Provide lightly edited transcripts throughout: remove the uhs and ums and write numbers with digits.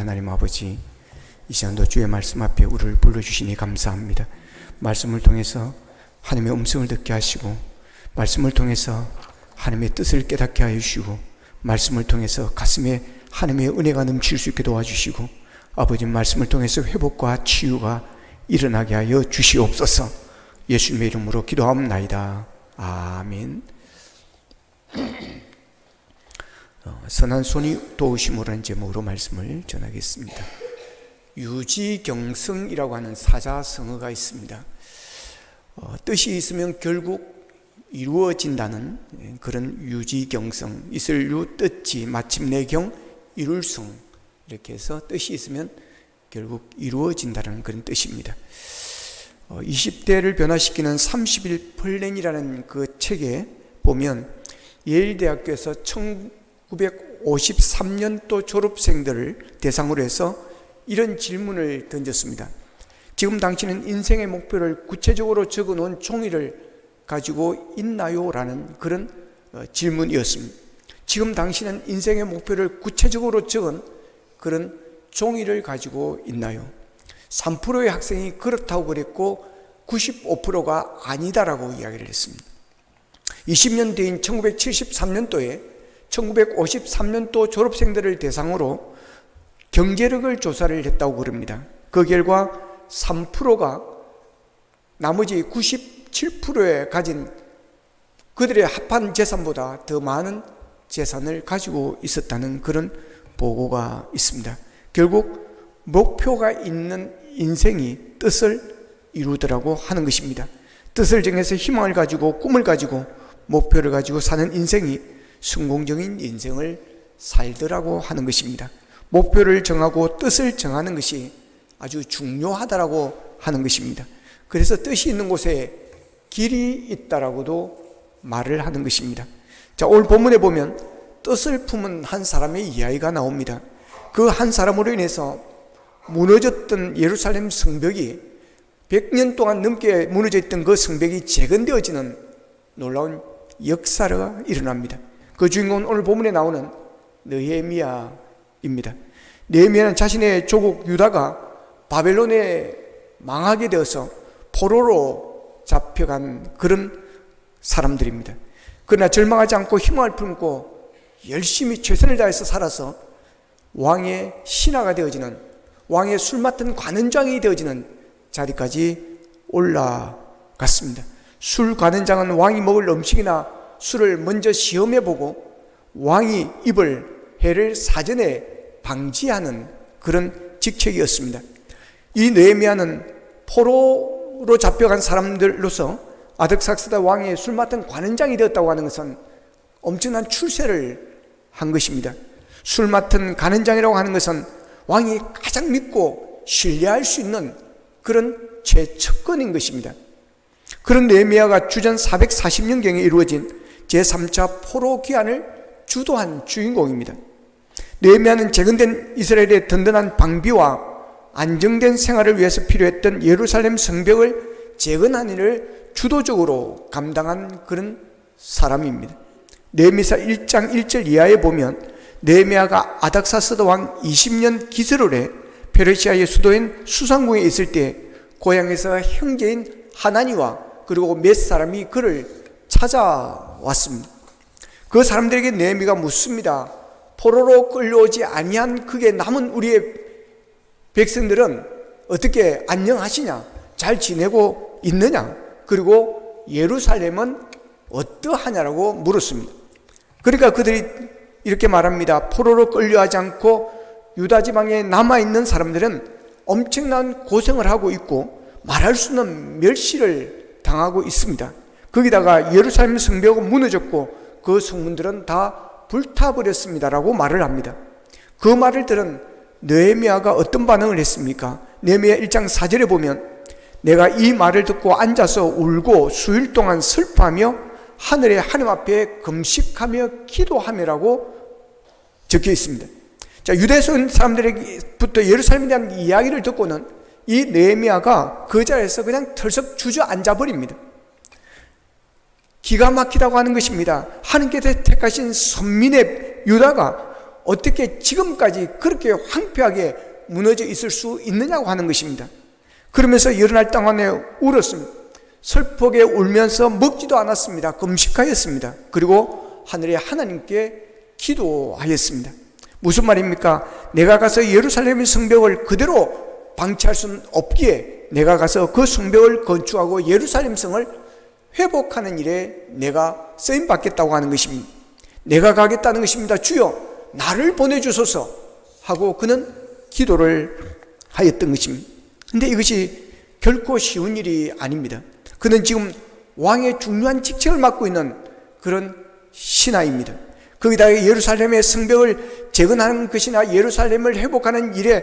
하나님 아버지, 이 시간도 주의 말씀 앞에 우리를 불러주시니 감사합니다. 말씀을 통해서 하나님의 음성을 듣게 하시고, 말씀을 통해서 하나님의 뜻을 깨닫게 하여 주시고, 말씀을 통해서 가슴에 하나님의 은혜가 넘칠 수 있게 도와주시고, 아버지 말씀을 통해서 회복과 치유가 일어나게 하여 주시옵소서. 예수님의 이름으로 기도하옵나이다. 아멘. 선한 손이 도우심으로라는 제목으로 말씀을 전하겠습니다. 유지경성이라고 하는 사자성어가 있습니다. 뜻이 있으면 결국 이루어진다는 그런 유지경성, 있을 유 뜻지 마침내 경 이룰성, 이렇게 해서 뜻이 있으면 결국 이루어진다는 그런 뜻입니다. 20대를 변화시키는 30일 플랜이라는 그 책에 보면 예일대학교에서 1953년도 졸업생들을 대상으로 해서 이런 질문을 던졌습니다. 지금 당신은 인생의 목표를 구체적으로 적어놓은 종이를 가지고 있나요? 라는 그런 질문이었습니다. 지금 당신은 인생의 목표를 구체적으로 적은 그런 종이를 가지고 있나요? 3%의 학생이 그렇다고 그랬고 95%가 아니다라고 이야기를 했습니다. 20년 뒤인 1973년도에 1953년도 졸업생들을 대상으로 경제력을 조사를 했다고 그럽니다. 그 결과 3%가 나머지 97%에 가진 그들의 합한 재산보다 더 많은 재산을 가지고 있었다는 그런 보고가 있습니다. 결국 목표가 있는 인생이 뜻을 이루더라고 하는 것입니다. 뜻을 정해서 희망을 가지고 꿈을 가지고 목표를 가지고 사는 인생이 성공적인 인생을 살더라고 하는 것입니다. 목표를 정하고 뜻을 정하는 것이 아주 중요하다라고 하는 것입니다. 그래서 뜻이 있는 곳에 길이 있다라고도 말을 하는 것입니다. 자, 오늘 본문에 보면 뜻을 품은 한 사람의 이야기가 나옵니다. 그 한 사람으로 인해서 무너졌던 예루살렘 성벽이 100년 동안 넘게 무너져 있던 그 성벽이 재건되어지는 놀라운 역사가 일어납니다. 그 주인공은 오늘 본문에 나오는 느헤미야입니다. 느헤미야는 자신의 조국 유다가 바벨론에 망하게 되어서 포로로 잡혀간 그런 사람들입니다. 그러나 절망하지 않고 희망을 품고 열심히 최선을 다해서 살아서 왕의 신하가 되어지는, 왕의 술 맡은 관원장이 되어지는 자리까지 올라갔습니다. 술 관원장은 왕이 먹을 음식이나 술을 먼저 시험해보고 왕이 입을 해를 사전에 방지하는 그런 직책이었습니다. 이 느헤미야는 포로로 잡혀간 사람들로서 아득삭스다 왕의 술 맡은 관원장이 되었다고 하는 것은 엄청난 출세를 한 것입니다. 술 맡은 관원장이라고 하는 것은 왕이 가장 믿고 신뢰할 수 있는 그런 최측근인 것입니다. 그런 느헤미야가 주전 440년경에 이루어진 제3차 포로 귀환을 주도한 주인공입니다. 느헤미야는 재건된 이스라엘의 든든한 방비와 안정된 생활을 위해서 필요했던 예루살렘 성벽을 재건한 일을 주도적으로 감당한 그런 사람입니다. 느헤미야 1장 1절 이하에 보면 느헤미야가 아닥사스다 왕 20년 기슬을해 페르시아의 수도인 수상궁에 있을 때 고향에서 형제인 하나니와 그리고 몇 사람이 그를 찾아왔습니다. 그 사람들에게 느헤미야가 묻습니다. 포로로 끌려오지 아니한 그게 남은 우리의 백성들은 어떻게 안녕하시냐? 잘 지내고 있느냐? 그리고 예루살렘은 어떠하냐라고 물었습니다. 그러니까 그들이 이렇게 말합니다. 포로로 끌려하지 않고 유다 지방에 남아있는 사람들은 엄청난 고생을 하고 있고 말할 수 없는 멸시를 당하고 있습니다. 거기다가 예루살렘 성벽은 무너졌고 그 성문들은 다 불타버렸습니다라고 말을 합니다. 그 말을 들은 느헤미야가 어떤 반응을 했습니까? 느헤미야 1장 4절에 보면 내가 이 말을 듣고 앉아서 울고 수일 동안 슬퍼하며 하늘의 하나님 앞에 금식하며 기도하며라고 적혀 있습니다. 자, 유대인 사람들에게부터 예루살렘에 대한 이야기를 듣고는 이 느헤미야가 그 자리에서 그냥 털썩 주저앉아 버립니다. 기가 막히다고 하는 것입니다. 하나님께서 택하신 선민의 유다가 어떻게 지금까지 그렇게 황폐하게 무너져 있을 수 있느냐고 하는 것입니다. 그러면서 여러 날 동안에 울었습니다. 슬프게 울면서 먹지도 않았습니다. 금식하였습니다. 그리고 하늘의 하나님께 기도하였습니다. 무슨 말입니까? 내가 가서 예루살렘의 성벽을 그대로 방치할 수는 없기에 내가 가서 그 성벽을 건축하고 예루살렘 성을 회복하는 일에 내가 쓰임 받겠다고 하는 것입니다. 내가 가겠다는 것입니다. 주여 나를 보내주소서 하고 그는 기도를 하였던 것입니다. 근데 이것이 결코 쉬운 일이 아닙니다. 그는 지금 왕의 중요한 직책을 맡고 있는 그런 신하입니다. 거기다가 예루살렘의 성벽을 재건하는 것이나 예루살렘을 회복하는 일에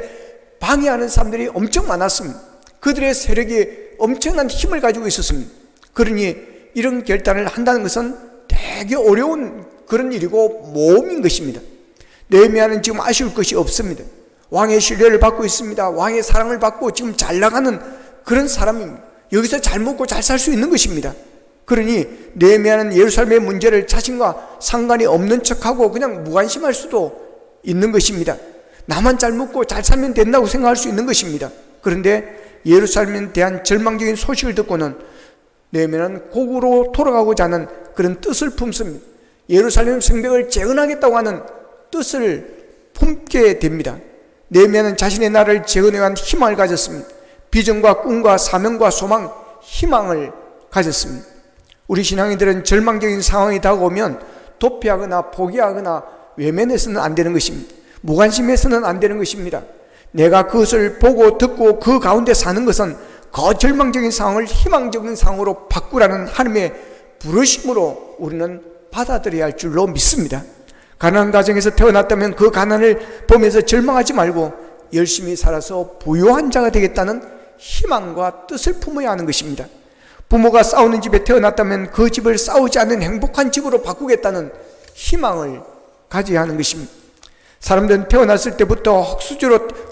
방해하는 사람들이 엄청 많았습니다. 그들의 세력이 엄청난 힘을 가지고 있었습니다. 그러니 이런 결단을 한다는 것은 되게 어려운 그런 일이고 모험인 것입니다. 느헤미야는 지금 아쉬울 것이 없습니다. 왕의 신뢰를 받고 있습니다. 왕의 사랑을 받고 지금 잘 나가는 그런 사람입니다. 여기서 잘 먹고 잘 살 수 있는 것입니다. 그러니 느헤미야는 예루살렘의 문제를 자신과 상관이 없는 척하고 그냥 무관심할 수도 있는 것입니다. 나만 잘 먹고 잘 살면 된다고 생각할 수 있는 것입니다. 그런데 예루살렘에 대한 절망적인 소식을 듣고는 느헤미야는 고국으로 돌아가고자 하는 그런 뜻을 품습니다. 예루살렘 성벽을 재건하겠다고 하는 뜻을 품게 됩니다. 느헤미야는 자신의 나라를 재건해 간 희망을 가졌습니다. 비전과 꿈과 사명과 소망, 희망을 가졌습니다. 우리 신앙인들은 절망적인 상황이 다가오면 도피하거나 포기하거나 외면해서는 안 되는 것입니다. 무관심해서는 안 되는 것입니다. 내가 그것을 보고 듣고 그 가운데 사는 것은 그 절망적인 상황을 희망적인 상황으로 바꾸라는 하나님의 부르심으로 우리는 받아들여야 할 줄로 믿습니다. 가난한 가정에서 태어났다면 그 가난을 보면서 절망하지 말고 열심히 살아서 부유한 자가 되겠다는 희망과 뜻을 품어야 하는 것입니다. 부모가 싸우는 집에 태어났다면 그 집을 싸우지 않는 행복한 집으로 바꾸겠다는 희망을 가져야 하는 것입니다. 사람들은 태어났을 때부터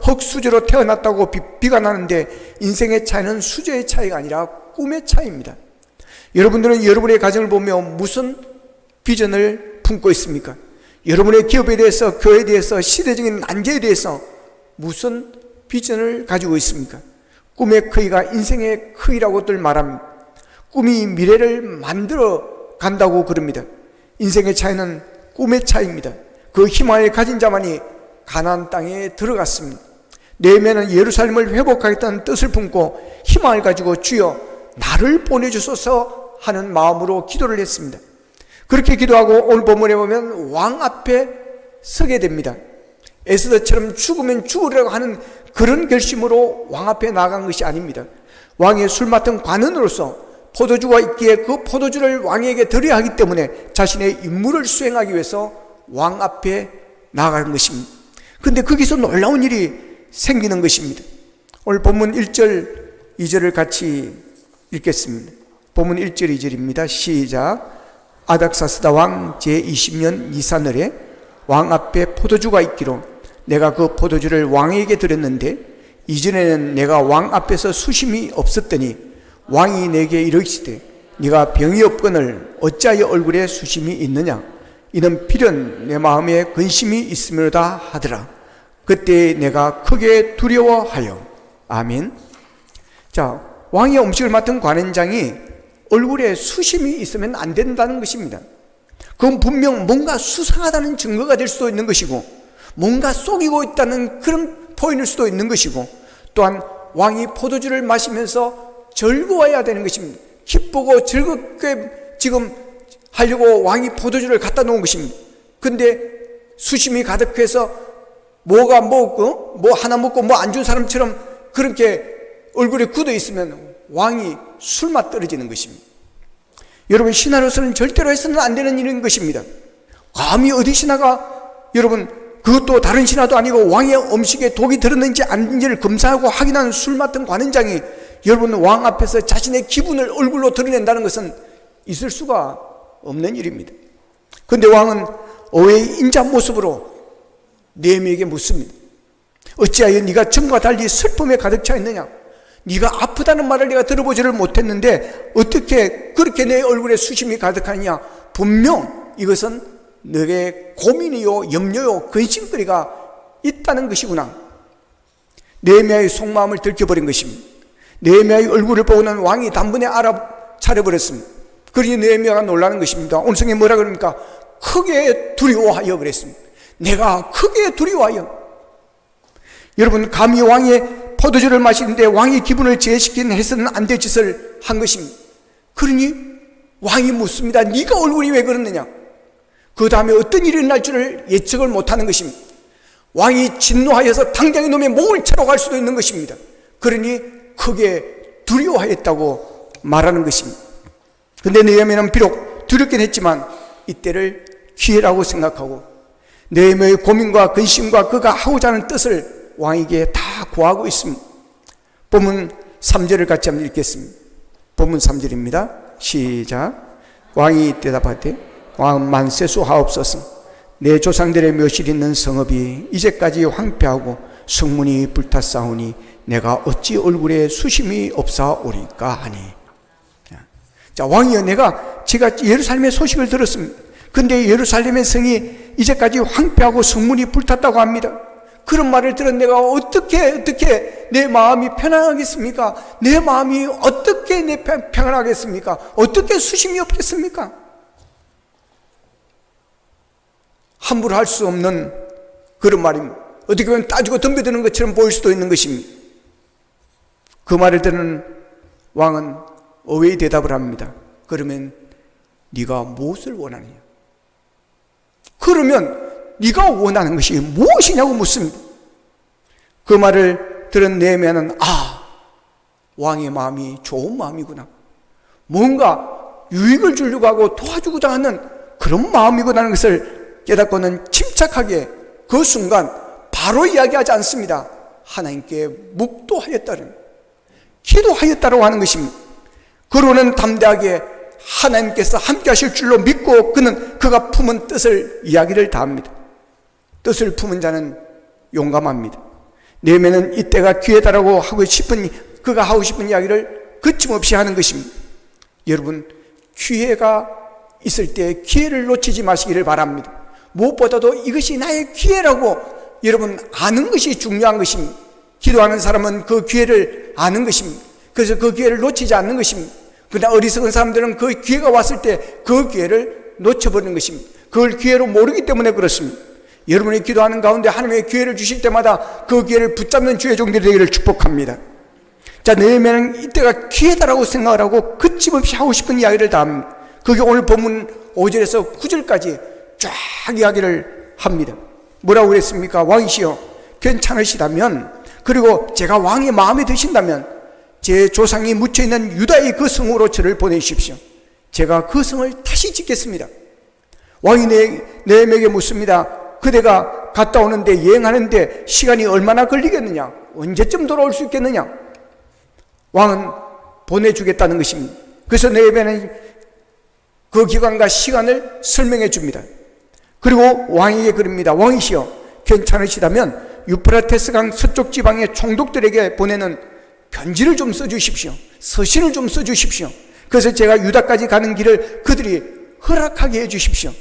흙수저로 태어났다고 비관하는데 인생의 차이는 수저의 차이가 아니라 꿈의 차이입니다. 여러분들은 여러분의 가정을 보며 무슨 비전을 품고 있습니까? 여러분의 기업에 대해서, 교회에 대해서, 시대적인 난제에 대해서 무슨 비전을 가지고 있습니까? 꿈의 크기가 인생의 크기라고들 말합니다. 꿈이 미래를 만들어 간다고 그럽니다. 인생의 차이는 꿈의 차이입니다. 그 희망을 가진 자만이 가나안 땅에 들어갔습니다. 느헤미야는 예루살렘을 회복하겠다는 뜻을 품고 희망을 가지고 주여 나를 보내주소서 하는 마음으로 기도를 했습니다. 그렇게 기도하고 오늘 본문에 보면 왕 앞에 서게 됩니다. 에스더처럼 죽으면 죽으려고 하는 그런 결심으로 왕 앞에 나간 것이 아닙니다. 왕의 술 맡은 관원으로서 포도주가 있기에 그 포도주를 왕에게 드려야 하기 때문에 자신의 임무를 수행하기 위해서 왕 앞에 나아간 것입니다. 그런데 거기서 놀라운 일이 생기는 것입니다. 오늘 본문 1절 2절을 같이 읽겠습니다. 본문 1절 2절입니다. 시작. 아닥사스다 왕 제20년 니산월에 왕 앞에 포도주가 있기로 내가 그 포도주를 왕에게 드렸는데 이전에는 내가 왕 앞에서 수심이 없었더니 왕이 내게 이르시되 네가 병이 없거늘 어찌하여 얼굴에 수심이 있느냐 이는 필연 내 마음에 근심이 있음이로다 하더라. 그때 내가 크게 두려워하여. 아멘. 자, 왕의 음식을 맡은 관원장이 얼굴에 수심이 있으면 안 된다는 것입니다. 그건 분명 뭔가 수상하다는 증거가 될 수도 있는 것이고 뭔가 속이고 있다는 그런 포인일 수도 있는 것이고 또한 왕이 포도주를 마시면서 즐거워해야 되는 것입니다. 기쁘고 즐겁게 지금 하려고 왕이 포도주를 갖다 놓은 것입니다. 근데 수심이 가득해서 뭐가 먹고 뭐 하나 먹고 뭐 안 준 사람처럼 그렇게 얼굴에 굳어 있으면 왕이 술맛 떨어지는 것입니다. 여러분, 신하로서는 절대로 해서는 안 되는 일인 것입니다. 감히 어디 신하가 여러분 그것도 다른 신하도 아니고 왕의 음식에 독이 들었는지 아닌지를 검사하고 확인하는 술 맡은 관원장이 여러분 왕 앞에서 자신의 기분을 얼굴로 드러낸다는 것은 있을 수가 없는 일입니다. 그런데 왕은 어웨이 인자 모습으로 느헤미야에게 묻습니다. 어찌하여 네가 전과 달리 슬픔에 가득 차 있느냐? 네가 아프다는 말을 내가 들어보지를 못했는데 어떻게 그렇게 내 얼굴에 수심이 가득하냐? 분명 이것은 너의 고민이요, 염려요, 근심거리가 있다는 것이구나. 느헤미야의 속마음을 들켜버린 것입니다. 느헤미야의 얼굴을 보고는 왕이 단번에 알아차려버렸습니다. 그러니 느헤미야가 놀라는 것입니다. 오늘 성경에 뭐라 그럽니까? 크게 두려워하여 그랬습니다. 내가 크게 두려워하여. 여러분, 감히 왕의 포도주를 마시는데 왕의 기분을 제시키는 해서는 안 될 짓을 한 것입니다. 그러니 왕이 묻습니다. 네가 얼굴이 왜 그러느냐? 그 다음에 어떤 일이 일어날 줄을 예측을 못하는 것입니다. 왕이 진노하여서 당장 이놈의 목을 채러 갈 수도 있는 것입니다. 그러니 크게 두려워하였다고 말하는 것입니다. 그런데 느헤미야는 비록 두렵긴 했지만 이때를 기회라고 생각하고 느헤미야의 고민과 근심과 그가 하고자 하는 뜻을 왕에게 다 고하고 있습니다. 본문 3절을 같이 한번 읽겠습니다. 본문 3절입니다. 시작. 왕이 대답하되 왕은 만세수 하옵소서. 내 조상들의 묘실이 있는 성읍이 이제까지 황폐하고 성문이 불탔사오니 내가 어찌 얼굴에 수심이 없사오리까 하니. 자, 왕이여, 제가 예루살렘의 소식을 들었습니다. 근데 예루살렘의 성이 이제까지 황폐하고 성문이 불탔다고 합니다. 그런 말을 들은 내가 어떻게 내 마음이 편안하겠습니까? 내 마음이 어떻게 평안하겠습니까? 어떻게 수심이 없겠습니까? 함부로 할 수 없는 그런 말입니다. 어떻게 보면 따지고 덤벼드는 것처럼 보일 수도 있는 것입니다. 그 말을 듣는 왕은 어웨이 대답을 합니다. 그러면 네가 무엇을 원하느냐? 그러면 네가 원하는 것이 무엇이냐고 묻습니다. 그 말을 들은 느헤미야는 왕의 마음이 좋은 마음이구나. 뭔가 유익을 주려고 하고 도와주고자 하는 그런 마음이구나 하는 것을 깨닫고는 침착하게 그 순간 바로 이야기하지 않습니다. 하나님께 묵도하였다는, 기도하였다라고 하는 것입니다. 그러고는 담대하게 하나님께서 함께 하실 줄로 믿고 그가 품은 뜻을 이야기를 다 합니다. 뜻을 품은 자는 용감합니다. 느헤미야는 이때가 기회다라고 그가 하고 싶은 이야기를 거침없이 하는 것입니다. 여러분, 기회가 있을 때 기회를 놓치지 마시기를 바랍니다. 무엇보다도 이것이 나의 기회라고 여러분 아는 것이 중요한 것입니다. 기도하는 사람은 그 기회를 아는 것입니다. 그래서 그 기회를 놓치지 않는 것입니다. 그러나 어리석은 사람들은 그 기회가 왔을 때 그 기회를 놓쳐버리는 것입니다. 그걸 기회로 모르기 때문에 그렇습니다. 여러분이 기도하는 가운데 하나님의 기회를 주실 때마다 그 기회를 붙잡는 주의 종들이 되기를 축복합니다. 자, 느헤미야는 이때가 기회다라고 생각을 하고 거침없이 하고 싶은 이야기를 다 합니다. 그게 오늘 본문 5절에서 9절까지 쫙 이야기를 합니다. 뭐라고 그랬습니까? 왕이시여, 괜찮으시다면, 그리고 제가 왕의 마음에 드신다면 제 조상이 묻혀있는 유다의 그 성으로 저를 보내주십시오. 제가 그 성을 다시 짓겠습니다. 왕이 느헤미야에게 묻습니다. 그대가 갔다 오는데, 여행하는데 시간이 얼마나 걸리겠느냐? 언제쯤 돌아올 수 있겠느냐? 왕은 보내주겠다는 것입니다. 그래서 느헤미야는 그 기간과 시간을 설명해 줍니다. 그리고 왕에게 그럽니다. 왕이시여, 괜찮으시다면 유프라테스강 서쪽 지방의 총독들에게 보내는 편지를 좀 써주십시오. 서신을 좀 써주십시오. 그래서 제가 유다까지 가는 길을 그들이 허락하게 해주십시오.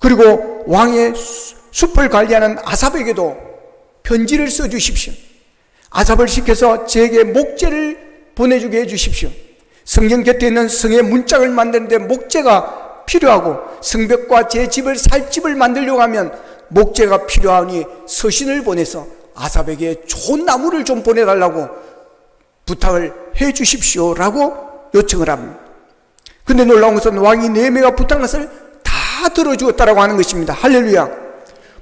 그리고 왕의 숲을 관리하는 아삽에게도 편지를 써주십시오. 아삽을 시켜서 제게 목재를 보내주게 해주십시오. 성경 곁에 있는 성의 문짝을 만드는데 목재가 필요하고, 성벽과 제 집을 살 집을 만들려고 하면 목재가 필요하니 서신을 보내서 아삽에게 좋은 나무를 좀 보내달라고 부탁을 해 주십시오라고 요청을 합니다. 근데 놀라운 것은 왕이 느헤미야가 부탁한 것을 다 들어주었다라고 하는 것입니다. 할렐루야.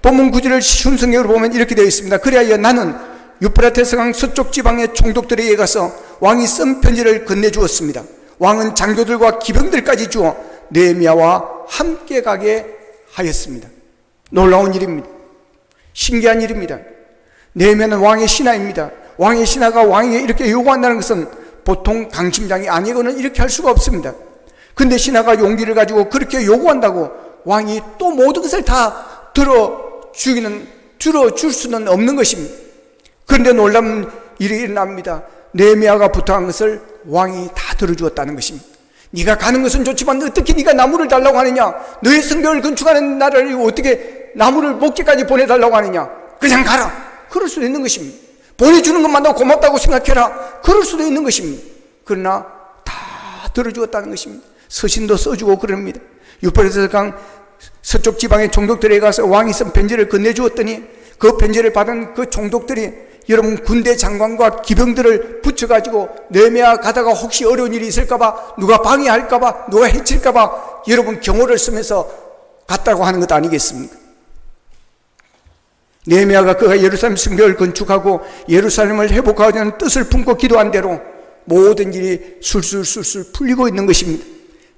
본문 9절을 순성경으로 보면 이렇게 되어 있습니다. 그리하여 나는 유프라테스강 서쪽 지방의 총독들에게 가서 왕이 쓴 편지를 건네주었습니다. 왕은 장교들과 기병들까지 주어 느헤미야와 함께 가게 하였습니다. 놀라운 일입니다. 신기한 일입니다. 느헤미야는 왕의 신하입니다. 왕의 신하가 왕에게 이렇게 요구한다는 것은 보통 강심장이 아니고는 이렇게 할 수가 없습니다. 근데 신하가 용기를 가지고 그렇게 요구한다고 왕이 또 모든 것을 다 들어줄 수는 없는 것입니다. 그런데 놀라운 일이 일어납니다. 느헤미야가 부탁한 것을 왕이 다 들어주었다는 것입니다. 네가 가는 것은 좋지만 어떻게 네가 나무를 달라고 하느냐? 너의 성벽을 건축하는 나를 어떻게 나무를 목재까지 보내달라고 하느냐? 그냥 가라. 그럴 수도 있는 것입니다. 보내주는 것만도 고맙다고 생각해라. 그럴 수도 있는 것입니다. 그러나 다 들어주었다는 것입니다. 서신도 써주고 그럽니다. 유프라테스 강 서쪽 지방의 종족들에 가서 왕이 쓴 편지를 건네주었더니 그 편지를 받은 그 종족들이 여러분 군대 장관과 기병들을 붙여가지고 느헤미야 가다가 혹시 어려운 일이 있을까봐, 누가 방해할까봐, 누가 해칠까봐 여러분 경호를 쓰면서 갔다고 하는 것 아니겠습니까? 느헤미야가 그가 예루살렘 성벽을 건축하고 예루살렘을 회복하려는 뜻을 품고 기도한 대로 모든 일이 술술 풀리고 있는 것입니다.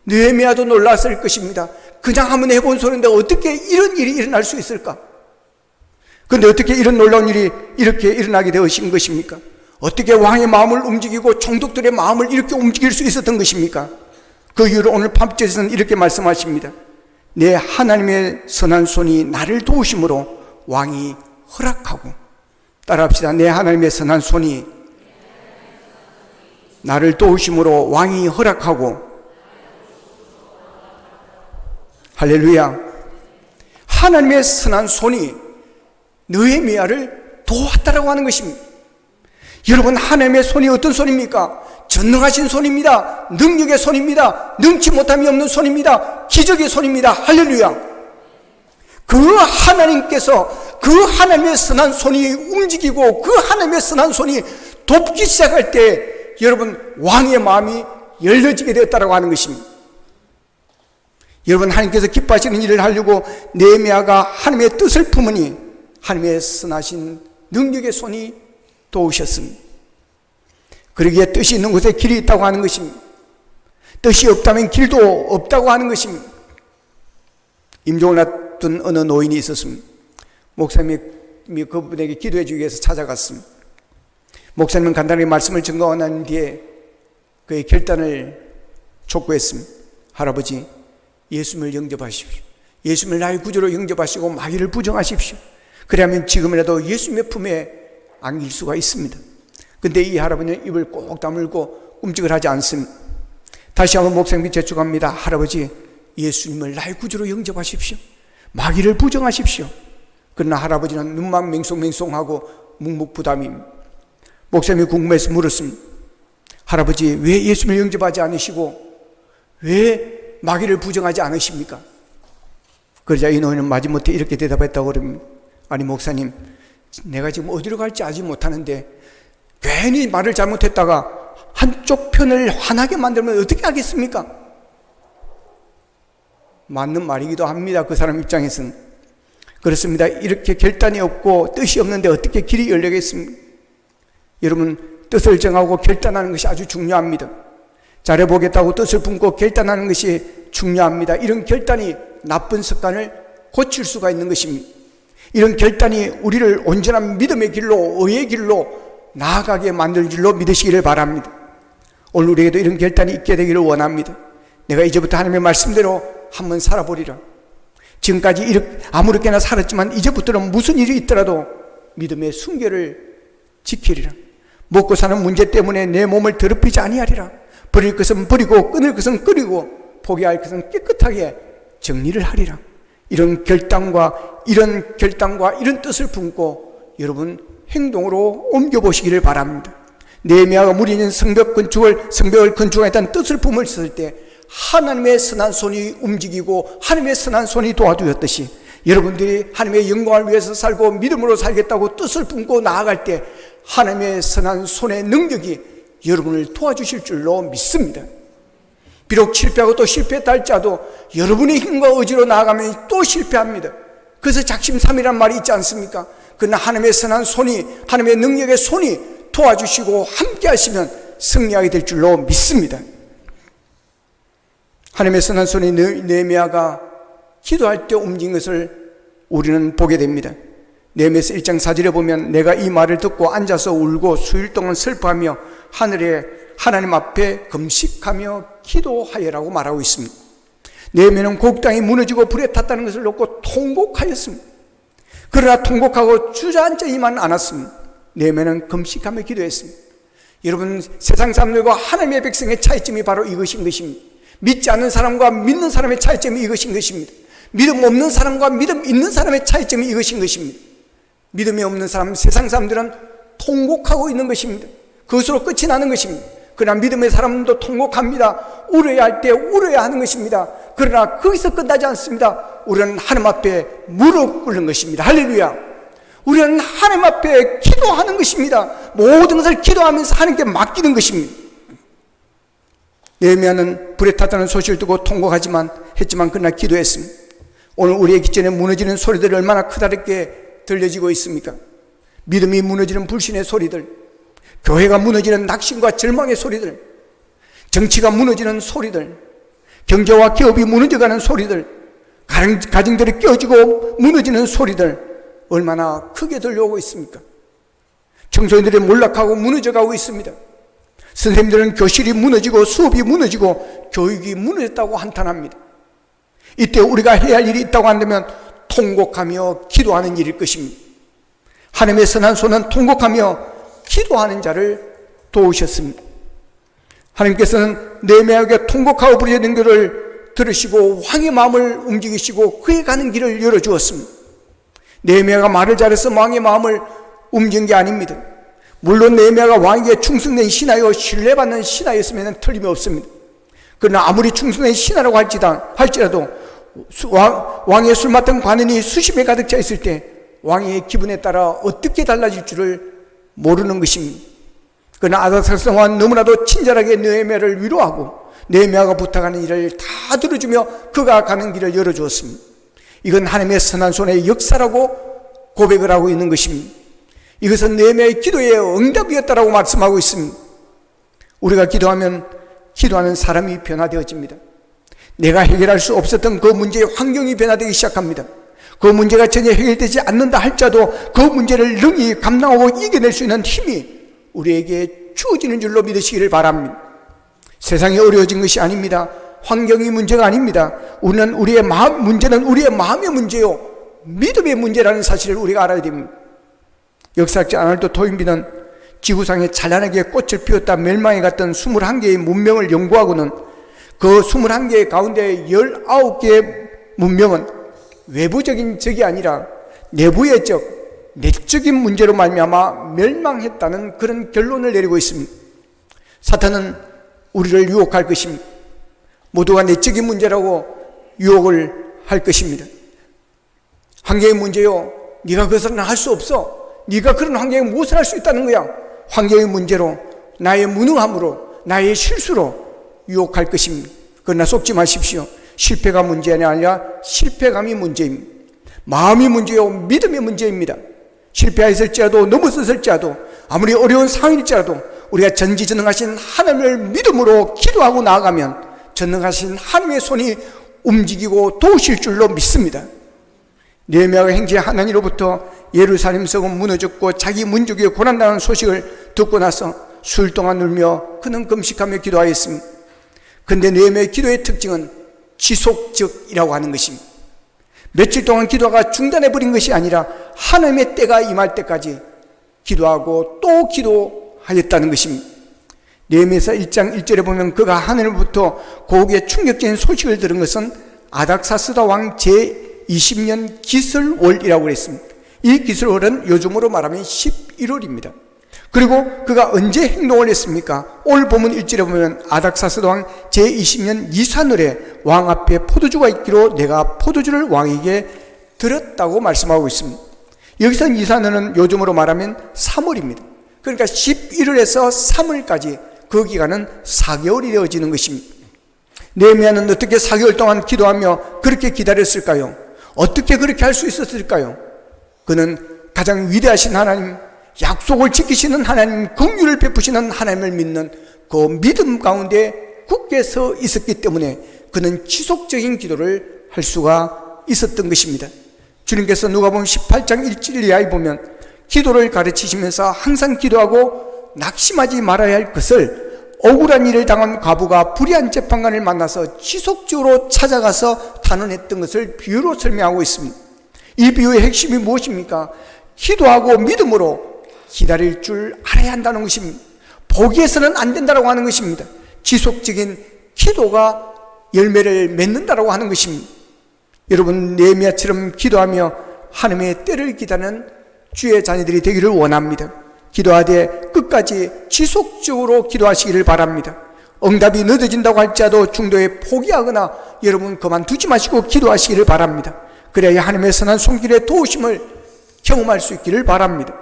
느헤미야도 놀랐을 것입니다. 그냥 한번 해본 소리인데 어떻게 이런 일이 일어날 수 있을까? 그런데 어떻게 이런 놀라운 일이 이렇게 일어나게 되어진 것입니까? 어떻게 왕의 마음을 움직이고 총독들의 마음을 이렇게 움직일 수 있었던 것입니까? 그 이유로 오늘 밤제에서는 이렇게 말씀하십니다. 내 하나님의 선한 손이 나를 도우심으로 왕이 허락하고, 따라합시다. 내 하나님의 선한 손이 나를 도우심으로 왕이 허락하고. 할렐루야. 하나님의 선한 손이 느헤미야를 도왔다라고 하는 것입니다. 여러분, 하나님의 손이 어떤 손입니까? 전능하신 손입니다. 능력의 손입니다. 능치 못함이 없는 손입니다. 기적의 손입니다. 할렐루야. 그 하나님께서 그 하나님의 선한 손이 움직이고 그 하나님의 선한 손이 돕기 시작할 때 여러분 왕의 마음이 열려지게 되었다라고 하는 것입니다. 여러분, 하나님께서 기뻐하시는 일을 하려고 느헤미야가 하나님의 뜻을 품으니 하나님의 선하신 능력의 손이 도우셨습니다. 그러기에 뜻이 있는 곳에 길이 있다고 하는 것입니다. 뜻이 없다면 길도 없다고 하는 것입니다. 임종을 놔둔 어느 노인이 있었습니다. 목사님이 그분에게 기도해 주기 위해서 찾아갔습니다. 목사님은 간단하게 말씀을 증거하고 난 뒤에 그의 결단을 촉구했습니다. 할아버지, 예수님을 영접하십시오. 예수님을 나의 구주로 영접하시고 마귀를 부정하십시오. 그러면 지금이라도 예수님의 품에 안길 수가 있습니다. 근데 이 할아버지는 입을 꼭 다물고 꿈쩍을 하지 않습니다. 다시 한번 목사님이 재촉합니다. 할아버지, 예수님을 나의 구주로 영접하십시오. 마귀를 부정하십시오. 그러나 할아버지는 눈만 맹송맹송하고 묵묵부담입니다. 목사님이 궁금해서 물었습니다. 할아버지, 왜 예수님을 영접하지 않으시고 왜 마귀를 부정하지 않으십니까? 그러자 이 노인은 마지못해 이렇게 대답했다고 그럽니다. 아니 목사님, 내가 지금 어디로 갈지 알지 못하는데 괜히 말을 잘못했다가 한쪽 편을 화나게 만들면 어떻게 하겠습니까? 맞는 말이기도 합니다. 그 사람 입장에서는. 그렇습니다. 이렇게 결단이 없고 뜻이 없는데 어떻게 길이 열리겠습니까? 여러분, 뜻을 정하고 결단하는 것이 아주 중요합니다. 잘해보겠다고 뜻을 품고 결단하는 것이 중요합니다. 이런 결단이 나쁜 습관을 고칠 수가 있는 것입니다. 이런 결단이 우리를 온전한 믿음의 길로, 의의 길로 나아가게 만들 줄로 믿으시기를 바랍니다. 오늘 우리에게도 이런 결단이 있게 되기를 원합니다. 내가 이제부터 하나님의 말씀대로 한번 살아보리라. 지금까지 이렇게 아무렇게나 살았지만 이제부터는 무슨 일이 있더라도 믿음의 순결을 지키리라. 먹고 사는 문제 때문에 내 몸을 더럽히지 아니하리라. 버릴 것은 버리고 끊을 것은 끊이고 포기할 것은 깨끗하게 정리를 하리라. 이런 결단과 이런 뜻을 품고 여러분 행동으로 옮겨보시기를 바랍니다. 느헤미야가 무리 있는 성벽을 건축하겠다는 뜻을 품었을 때 하나님의 선한 손이 움직이고 하나님의 선한 손이 도와주었듯이 여러분들이 하나님의 영광을 위해서 살고 믿음으로 살겠다고 뜻을 품고 나아갈 때 하나님의 선한 손의 능력이 여러분을 도와주실 줄로 믿습니다. 비록 실패하고 또 실패했다 할지라도 여러분의 힘과 의지로 나아가면 또 실패합니다. 그래서 작심삼일이란 말이 있지 않습니까? 그러나 하나님의 선한 손이, 하나님의 능력의 손이 도와주시고 함께 하시면 승리하게 될 줄로 믿습니다. 하나님의 선한 손이 느헤미야가 기도할 때 움직인 것을 우리는 보게 됩니다. 느헤미야서 1장 4절에 보면 내가 이 말을 듣고 앉아서 울고 수일 동안 슬퍼하며 하나님 앞에 금식하며 기도하여라고 말하고 있습니다. 느헤미야는 곡당이 무너지고 불에 탔다는 것을 놓고 통곡하였습니다. 그러나 통곡하고 주저앉지만 않았습니다. 느헤미야는 금식하며 기도했습니다. 여러분, 세상 사람들과 하나님의 백성의 차이점이 바로 이것인 것입니다. 믿지 않는 사람과 믿는 사람의 차이점이 이것인 것입니다. 믿음 없는 사람과 믿음 있는 사람의 차이점이 이것인 것입니다. 믿음이 없는 사람, 세상 사람들은 통곡하고 있는 것입니다. 그것으로 끝이 나는 것입니다. 그러나 믿음의 사람도 통곡합니다. 울어야 할 때 울어야 하는 것입니다. 그러나 거기서 끝나지 않습니다. 우리는 하나님 앞에 무릎 꿇는 것입니다. 할렐루야. 우리는 하나님 앞에 기도하는 것입니다. 모든 것을 기도하면서 하나님께 맡기는 것입니다. 느헤미야는 불에 탔다는 소식을 듣고 통곡하지만 그러나 기도했습니다. 오늘 우리의 기전에 무너지는 소리들이 얼마나 크다랗게 들려지고 있습니까? 믿음이 무너지는 불신의 소리들, 교회가 무너지는 낙심과 절망의 소리들, 정치가 무너지는 소리들, 경제와 기업이 무너져가는 소리들, 가정들이 깨어지고 무너지는 소리들 얼마나 크게 들려오고 있습니까? 청소년들이 몰락하고 무너져가고 있습니다. 선생님들은 교실이 무너지고 수업이 무너지고 교육이 무너졌다고 한탄합니다. 이때 우리가 해야 할 일이 있다고 한다면 통곡하며 기도하는 일일 것입니다. 하나님의 선한 손은 통곡하며 기도하는 자를 도우셨습니다. 하나님께서는 느헤미야에게 통곡하고 부르짖는 것을 들으시고 왕의 마음을 움직이시고 그의 가는 길을 열어주었습니다. 느헤미야가 말을 잘해서 왕의 마음을 움직인 게 아닙니다. 물론 느헤미야가 왕에게 충성된 신하요 신뢰받는 신하였으면 틀림이 없습니다. 그러나 아무리 충성된 신하라고 할지라도 왕의 술 맡은 관원이 수십 명 가득 차 있을 때 왕의 기분에 따라 어떻게 달라질 줄을 모르는 것입니다. 그러나 아닥사스다 왕은 너무나도 친절하게 느헤미야를 위로하고 느헤미야가 부탁하는 일을 다 들어주며 그가 가는 길을 열어주었습니다. 이건 하나님의 선한 손의 역사라고 고백을 하고 있는 것입니다. 이것은 느헤미야의 기도의 응답이었다라고 말씀하고 있습니다. 우리가 기도하면 기도하는 사람이 변화되어집니다. 내가 해결할 수 없었던 그 문제의 환경이 변화되기 시작합니다. 그 문제가 전혀 해결되지 않는다 할지라도 그 문제를 능히 감당하고 이겨낼 수 있는 힘이 우리에게 주어지는 줄로 믿으시기를 바랍니다. 세상이 어려워진 것이 아닙니다. 환경이 문제가 아닙니다. 우리의 문제는 우리의 마음의 문제요 믿음의 문제라는 사실을 우리가 알아야 됩니다. 역사학자 아놀드 토인비는 지구상에 찬란하게 꽃을 피웠다 멸망해 갔던 21개의 문명을 연구하고는 그 21개 가운데 19개의 문명은 외부적인 적이 아니라 내부의 적, 내적인 문제로 말미암아 멸망했다는 그런 결론을 내리고 있습니다. 사탄은 우리를 유혹할 것입니다. 모두가 내적인 문제라고 유혹을 할 것입니다. 환경의 문제요, 네가 그것은 할 수 없어. 네가 그런 환경에 무엇을 할 수 있다는 거야. 환경의 문제로, 나의 무능함으로, 나의 실수로 유혹할 것입니다. 그러나 속지 마십시오. 실패가 문제가 아니라 실패감이 문제입니다. 마음이 문제요 믿음의 문제입니다. 실패하였을지라도 넘어섰을지라도 아무리 어려운 상황일지라도 우리가 전지전능하신 하나님을 믿음으로 기도하고 나아가면 전능하신 하나님의 손이 움직이고 도우실 줄로 믿습니다. 느헤미야가 행제 하나님으로부터 예루살렘 성은 무너졌고 자기 민족이 고난당하는 소식을 듣고 나서 수일 동안 울며 그는 금식하며 기도하였습니다. 그런데 느헤미야의 기도의 특징은 지속적이라고 하는 것입니다. 며칠 동안 기도가 중단해버린 것이 아니라 하나님의 때가 임할 때까지 기도하고 또 기도하였다는 것입니다. 느헤미야서 1장 1절에 보면 그가 하늘로부터 고국의 충격적인 소식을 들은 것은 아닥사스다 왕 제20년 기슬월이라고 그랬습니다. 이 기슬월은 요즘으로 말하면 11월입니다. 그리고 그가 언제 행동을 했습니까? 오늘 본문 1절에 보면 아닥사스다 왕 제20년 이산월에 왕 앞에 포도주가 있기로 내가 포도주를 왕에게 드렸다고 말씀하고 있습니다. 여기서 이산월은 요즘으로 말하면 3월입니다. 그러니까 11월에서 3월까지 그 기간은 4개월이 되어지는 것입니다. 느헤미야는 어떻게 4개월 동안 기도하며 그렇게 기다렸을까요? 어떻게 그렇게 할 수 있었을까요? 그는 가장 위대하신 하나님, 약속을 지키시는 하나님, 긍휼을 베푸시는 하나님을 믿는 그 믿음 가운데 굳게 서 있었기 때문에 그는 지속적인 기도를 할 수가 있었던 것입니다. 주님께서 누가복음 18장 1절 이하에 보면 기도를 가르치시면서 항상 기도하고 낙심하지 말아야 할 것을 억울한 일을 당한 과부가 불의한 재판관을 만나서 지속적으로 찾아가서 탄원했던 것을 비유로 설명하고 있습니다. 이 비유의 핵심이 무엇입니까? 기도하고 믿음으로 기다릴 줄 알아야 한다는 것입니다. 포기해서는 안 된다고 하는 것입니다. 지속적인 기도가 열매를 맺는다라고 하는 것입니다. 여러분, 느헤미야처럼 기도하며 하나님의 때를 기다리는 주의 자녀들이 되기를 원합니다. 기도하되 끝까지 지속적으로 기도하시기를 바랍니다. 응답이 늦어진다고 할지라도 중도에 포기하거나 여러분 그만두지 마시고 기도하시기를 바랍니다. 그래야 하나님의 선한 손길의 도우심을 경험할 수 있기를 바랍니다.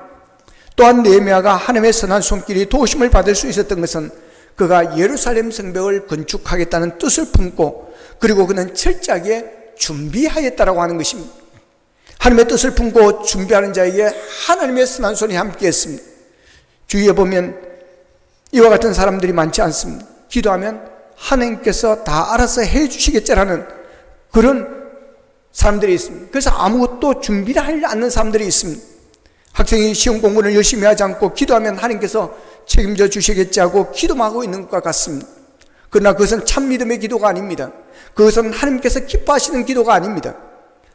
또한 느헤미야가 하나님의 선한 손길이 도우심을 받을 수 있었던 것은 그가 예루살렘 성벽을 건축하겠다는 뜻을 품고 그리고 그는 철저하게 준비하였다라고 하는 것입니다. 하나님의 뜻을 품고 준비하는 자에게 하나님의 선한 손이 함께했습니다. 주위에 보면 이와 같은 사람들이 많지 않습니다. 기도하면 하나님께서 다 알아서 해주시겠지라는 그런 사람들이 있습니다. 그래서 아무것도 준비를 하지 않는 사람들이 있습니다. 학생이 시험 공부를 열심히 하지 않고 기도하면 하나님께서 책임져 주시겠지 하고 기도만 하고 있는 것과 같습니다. 그러나 그것은 참 믿음의 기도가 아닙니다. 그것은 하나님께서 기뻐하시는 기도가 아닙니다.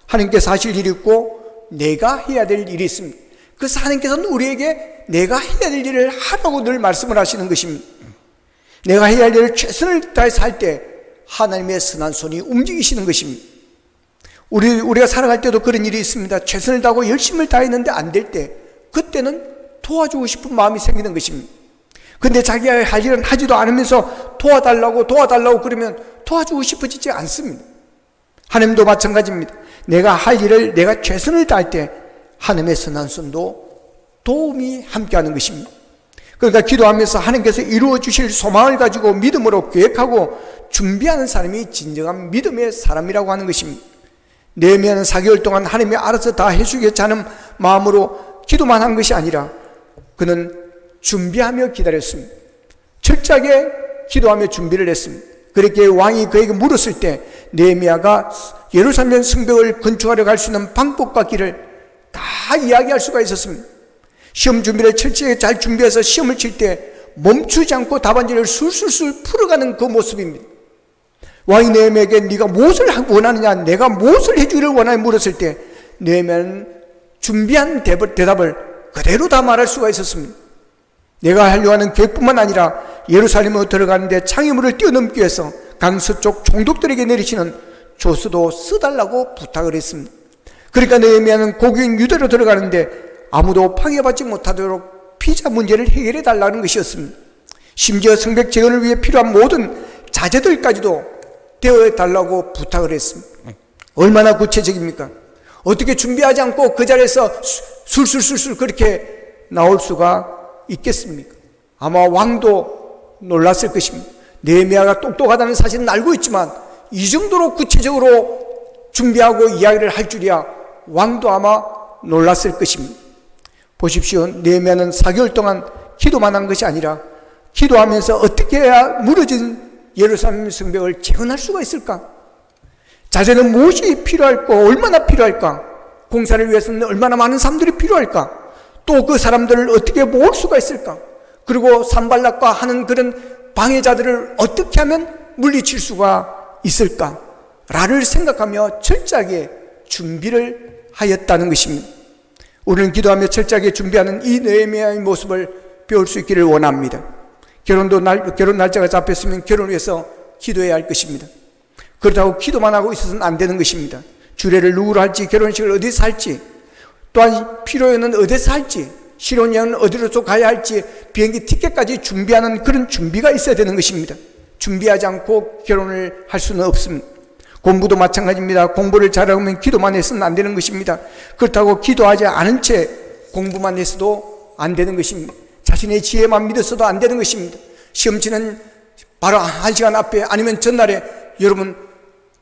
하나님께서 하실 일이 있고 내가 해야 될 일이 있습니다. 그래서 하나님께서는 우리에게 내가 해야 될 일을 하라고 늘 말씀을 하시는 것입니다. 내가 해야 할 일을 최선을 다해서 할 때 하나님의 선한 손이 움직이시는 것입니다. 우리가 살아갈 때도 그런 일이 있습니다. 최선을 다하고 열심을 다했는데 안 될 때 그때는 도와주고 싶은 마음이 생기는 것입니다. 근데 자기가 할 일은 하지도 않으면서 도와달라고 그러면 도와주고 싶어지지 않습니다. 하나님도 마찬가지입니다. 내가 할 일을 내가 최선을 다할 때 하나님의 선한 손도 도움이 함께하는 것입니다. 그러니까 기도하면서 하나님께서 이루어 주실 소망을 가지고 믿음으로 계획하고 준비하는 사람이 진정한 믿음의 사람이라고 하는 것입니다. 느헤미야는 4개월 동안 하나님이 알아서 다 해주겠지 하는 마음으로 기도만 한 것이 아니라 그는 준비하며 기다렸습니다. 철저하게 기도하며 준비를 했습니다. 그렇게 왕이 그에게 물었을 때 느헤미야가 예루살렘 성벽을 건축하려 갈 수 있는 방법과 길을 다 이야기할 수가 있었습니다. 시험 준비를 철저하게 잘 준비해서 시험을 칠 때 멈추지 않고 답안지를 술술술 풀어가는 그 모습입니다. 왕이 느헤미야에게 네가 무엇을 원하느냐, 내가 무엇을 해주기를 원하냐 물었을 때 느헤미야는 준비한 대답을 그대로 다 말할 수가 있었습니다. 내가 하려고 하는 계획뿐만 아니라 예루살렘으로 들어가는데 창의물을 뛰어넘기 위해서 강서쪽 총독들에게 내리시는 조서도 써달라고 부탁을 했습니다. 그러니까 느헤미야는 고국인 유대로 들어가는데 아무도 방해받지 못하도록 비자 문제를 해결해 달라는 것이었습니다. 심지어 성벽 재건을 위해 필요한 모든 자재들까지도 되어 달라고 부탁을 했습니다. 얼마나 구체적입니까? 어떻게 준비하지 않고 그 자리에서 술술술술 그렇게 나올 수가 있겠습니까? 아마 왕도 놀랐을 것입니다. 느헤미야가 똑똑하다는 사실은 알고 있지만 이 정도로 구체적으로 준비하고 이야기를 할 줄이야 왕도 아마 놀랐을 것입니다. 보십시오. 느헤미야는 4개월 동안 기도만 한 것이 아니라 기도하면서 어떻게 해야 무너진 예루살렘 성벽을 재건할 수가 있을까? 자재는 무엇이 필요할까? 얼마나 필요할까? 공사를 위해서는 얼마나 많은 사람들이 필요할까? 또 그 사람들을 어떻게 모을 수가 있을까? 그리고 산발락과 하는 그런 방해자들을 어떻게 하면 물리칠 수가 있을까? 라를 생각하며 철저하게 준비를 하였다는 것입니다. 우리는 기도하며 철저하게 준비하는 이 느헤미야의 모습을 배울 수 있기를 원합니다. 결혼 날짜가 잡혔으면 결혼을 위해서 기도해야 할 것입니다. 그렇다고 기도만 하고 있어서는 안 되는 것입니다. 주례를 누구로 할지, 결혼식을 어디서 할지, 또한 피로연은 어디서 할지, 신혼여행은 어디로 가야 할지, 비행기 티켓까지 준비하는 그런 준비가 있어야 되는 것입니다. 준비하지 않고 결혼을 할 수는 없습니다. 공부도 마찬가지입니다. 공부를 잘하면 기도만 해서는 안 되는 것입니다. 그렇다고 기도하지 않은 채 공부만 해서도 안 되는 것입니다. 자신의 지혜만 믿었어도 안 되는 것입니다. 시험 치는 바로 1시간 앞에 아니면 전날에 여러분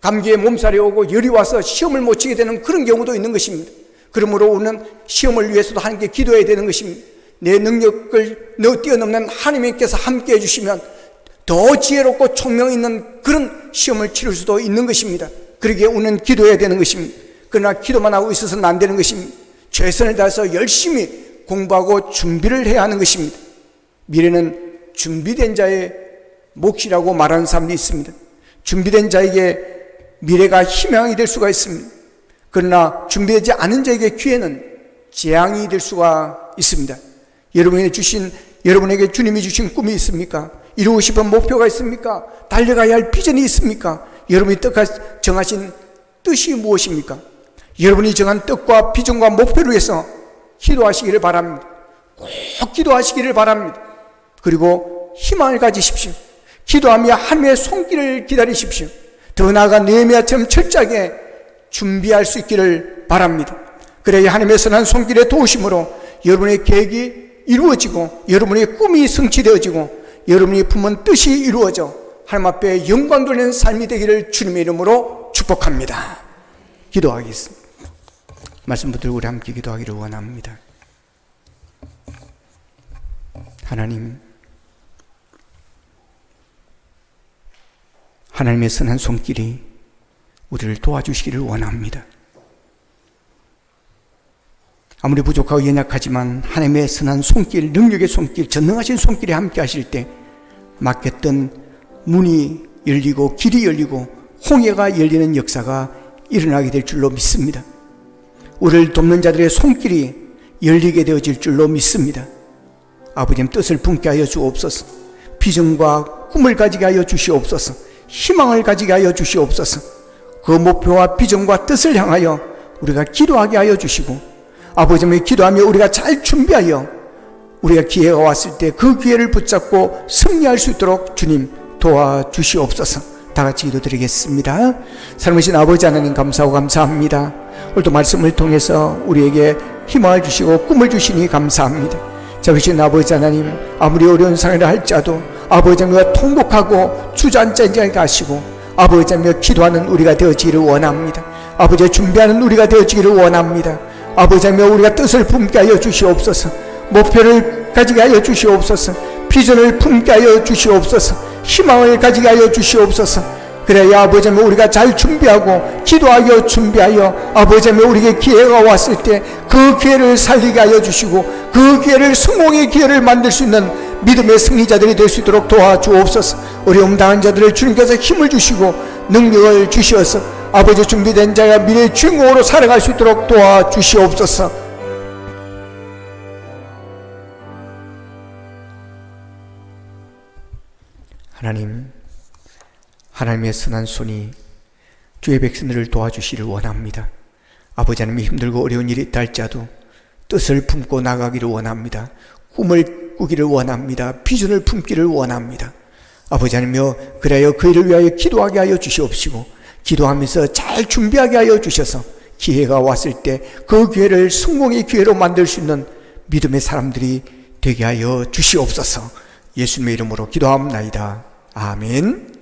감기에 몸살이 오고 열이 와서 시험을 못 치게 되는 그런 경우도 있는 것입니다. 그러므로 우리는 시험을 위해서도 하나님께 기도해야 되는 것입니다. 내 능력을 뛰어넘는 하나님께서 함께 해주시면 더 지혜롭고 총명 있는 그런 시험을 치를 수도 있는 것입니다. 그러기에 우리는 기도해야 되는 것입니다. 그러나 기도만 하고 있어서는 안 되는 것입니다. 최선을 다해서 열심히 공부하고 준비를 해야 하는 것입니다. 미래는 준비된 자의 몫이라고 말하는 사람도 있습니다. 준비된 자에게 미래가 희망이 될 수가 있습니다. 그러나 준비되지 않은 자에게 기회는 재앙이 될 수가 있습니다. 여러분에게 주님이 주신 꿈이 있습니까? 이루고 싶은 목표가 있습니까? 달려가야 할 비전이 있습니까? 여러분이 정하신 뜻이 무엇입니까? 여러분이 정한 뜻과 비전과 목표를 위해서 기도하시기를 바랍니다. 꼭 기도하시기를 바랍니다. 그리고 희망을 가지십시오. 기도하며 하나님의 손길을 기다리십시오. 더 나아가 느헤미야처럼 철저하게 준비할 수 있기를 바랍니다. 그래야 하나님의 선한 손길의 도우심으로 여러분의 계획이 이루어지고 여러분의 꿈이 성취되어지고 여러분이 품은 뜻이 이루어져 하나님 앞에 영광 돌리는 삶이 되기를 주님의 이름으로 축복합니다. 기도하겠습니다. 말씀 붙들고 우리 함께 기도하기를 원합니다. 하나님, 하나님의 선한 손길이 우리를 도와주시기를 원합니다. 아무리 부족하고 연약하지만 하나님의 선한 손길, 능력의 손길, 전능하신 손길에 함께 하실 때 막혔던 문이 열리고 길이 열리고 홍해가 열리는 역사가 일어나게 될 줄로 믿습니다. 우리를 돕는 자들의 손길이 열리게 되어질 줄로 믿습니다. 아버지님, 뜻을 품게 하여 주옵소서. 비전과 꿈을 가지게 하여 주시옵소서. 희망을 가지게 하여 주시옵소서. 그 목표와 비전과 뜻을 향하여 우리가 기도하게 하여 주시고, 아버지님, 기도하며 우리가 잘 준비하여 우리가 기회가 왔을 때 그 기회를 붙잡고 승리할 수 있도록 주님 도와주시옵소서. 다 같이 기도드리겠습니다. 살아계신 아버지 하나님, 감사하고 감사합니다. 오늘도 말씀을 통해서 우리에게 희망을 주시고 꿈을 주시니 감사합니다. 자비신 아버지 하나님, 아무리 어려운 상황이라 할지라도 아버지 하나님과 통곡하고 주저앉지 않게 하시고 아버지 하나님과 기도하는 우리가 되어지기를 원합니다. 아버지, 준비하는 우리가 되어지기를 원합니다. 아버지 하나님, 우리가 뜻을 품게 하여 주시옵소서. 목표를 가지게 하여 주시옵소서. 비전을 품게 하여 주시옵소서. 희망을 가지게 하여 주시옵소서. 그래야 아버지 하나님, 우리가 잘 준비하고 기도하여 준비하여 아버지 하나님, 우리에게 기회가 왔을 때 그 기회를 살리게 하여 주시고 그 기회를 성공의 기회를 만들 수 있는 믿음의 승리자들이 될 수 있도록 도와주옵소서. 어려움 당한 자들을 주님께서 힘을 주시고 능력을 주시어서 아버지, 준비된 자가 미래의 주인공으로 살아갈 수 있도록 도와주시옵소서. 하나님, 하나님의 선한 손이 주의 백성들을 도와주시기를 원합니다. 아버지 하나님, 힘들고 어려운 일이 있다 할지라도 뜻을 품고 나가기를 원합니다. 꿈을 꾸기를 원합니다. 비전을 품기를 원합니다. 아버지 하나님여, 그래야 그 일을 위하여 기도하게 하여 주시옵시고 기도하면서 잘 준비하게 하여 주셔서 기회가 왔을 때 그 기회를 성공의 기회로 만들 수 있는 믿음의 사람들이 되게 하여 주시옵소서. 예수님의 이름으로 기도합니다. 아멘.